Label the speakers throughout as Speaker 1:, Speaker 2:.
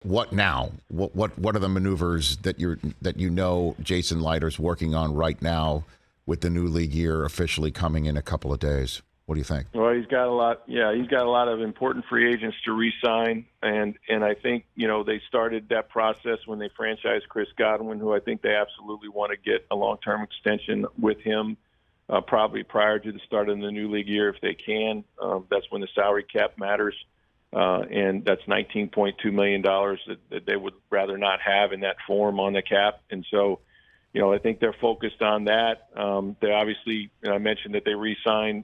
Speaker 1: What now? What are the maneuvers that Jason Leiter's working on right now with the new league year officially coming in a couple of days? What do you think?
Speaker 2: Well, he's got a lot. Yeah, he's got a lot of important free agents to re-sign, and I think they started that process when they franchised Chris Godwin, who I think they absolutely want to get a long-term extension with him, probably prior to the start of the new league year if they can. That's when the salary cap matters, and that's $19.2 million that they would rather not have in that form on the cap, and so. I think they're focused on that. They obviously, I mentioned that they re-signed,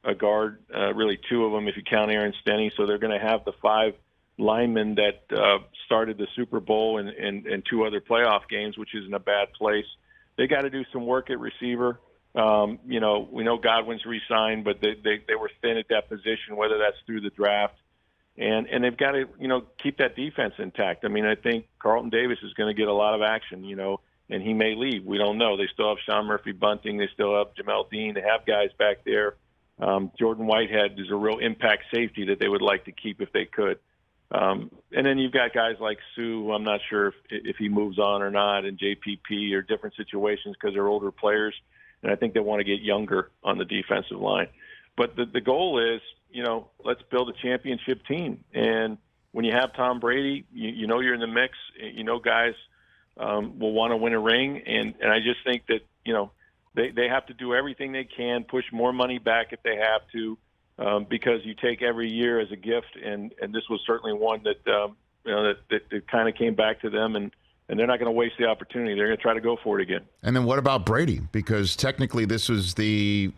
Speaker 2: a guard, really two of them if you count Aaron Stenny. So they're going to have the 5 linemen that started the Super Bowl and 2 other playoff games, which isn't a bad place. They got to do some work at receiver. We know Godwin's re-signed, but they were thin at that position, whether that's through the draft. And they've got to, keep that defense intact. I mean, I think Carlton Davis is going to get a lot of action, and he may leave. We don't know. They still have Sean Murphy-Bunting. They still have Jamel Dean. They have guys back there. Jordan Whitehead is a real impact safety that they would like to keep if they could. And then you've got guys like Sue, who I'm not sure if he moves on or not, and JPP or different situations because they're older players. And I think they want to get younger on the defensive line. But the goal is, let's build a championship team. And when you have Tom Brady, you're in the mix. Guys will want to win a ring, and I just think that they have to do everything they can, push more money back if they have to, because you take every year as a gift, and this was certainly one that that kind of came back to them, and they're not going to waste the opportunity. They're going to try to go for it again.
Speaker 1: And then what about Brady? Because technically this was the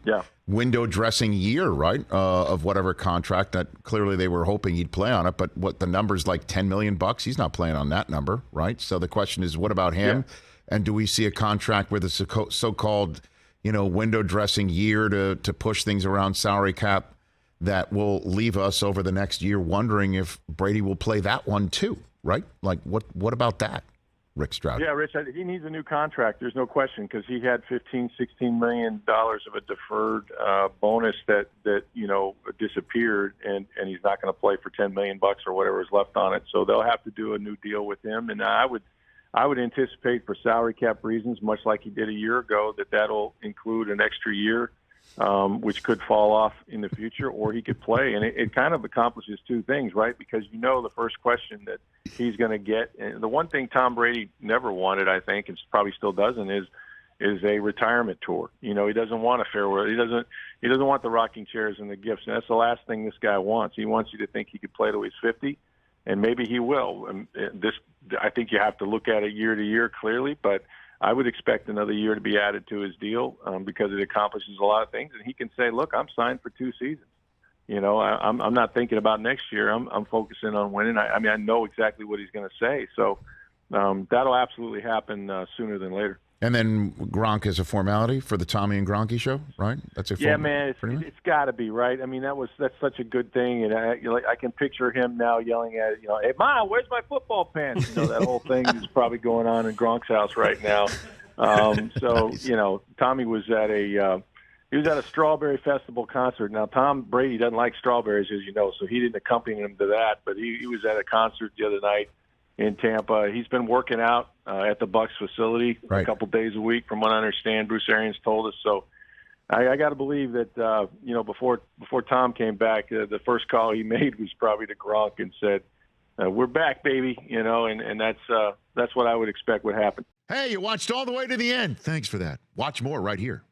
Speaker 1: window dressing year, right, of whatever contract that clearly they were hoping he'd play on it. But what the number's like $10 million? He's not playing on that number, right? So the question is, what about him? Yeah. And do we see a contract with a so-called, window dressing year to push things around salary cap that will leave us over the next year wondering if Brady will play that one too, right? Like what about that? Rick Stroud.
Speaker 2: Yeah, Rich, he needs a new contract. There's no question, because he had $15-16 million of a deferred bonus that disappeared, and he's not going to play for $10 million or whatever is left on it. So they'll have to do a new deal with him, and I would anticipate, for salary cap reasons, much like he did a year ago, that'll include an extra year, which could fall off in the future, or he could play. And it kind of accomplishes 2 things, right? Because the first question that he's going to get, and the one thing Tom Brady never wanted, I think, and probably still doesn't, is a retirement tour. He doesn't want a farewell. He doesn't want the rocking chairs and the gifts. And that's the last thing this guy wants. He wants you to think he could play till he's 50, and maybe he will. And I think you have to look at it year to year clearly, but I would expect another year to be added to his deal because it accomplishes a lot of things. And he can say, look, I'm signed for 2 seasons. I'm not thinking about next year. I'm focusing on winning. I know exactly what he's going to say. So that'll absolutely happen sooner than later.
Speaker 1: And then Gronk is a formality for the Tommy and Gronky show, right? That's a
Speaker 2: man. It's got to be, right. I mean, that's such a good thing, and I can picture him now yelling at it. Hey, Mom, where's my football pants? That whole thing is probably going on in Gronk's house right now. So nice. Tommy was at a Strawberry Festival concert. Now, Tom Brady doesn't like strawberries, as you know, so he didn't accompany him to that. But he was at a concert the other night in Tampa. He's been working out at the Bucs facility a couple days a week, from what I understand. Bruce Arians told us. So I got to believe that before Tom came back, the first call he made was probably to Gronk and said, "We're back, baby." And that's what I would expect would happen.
Speaker 1: Hey, you watched all the way to the end. Thanks for that. Watch more right here.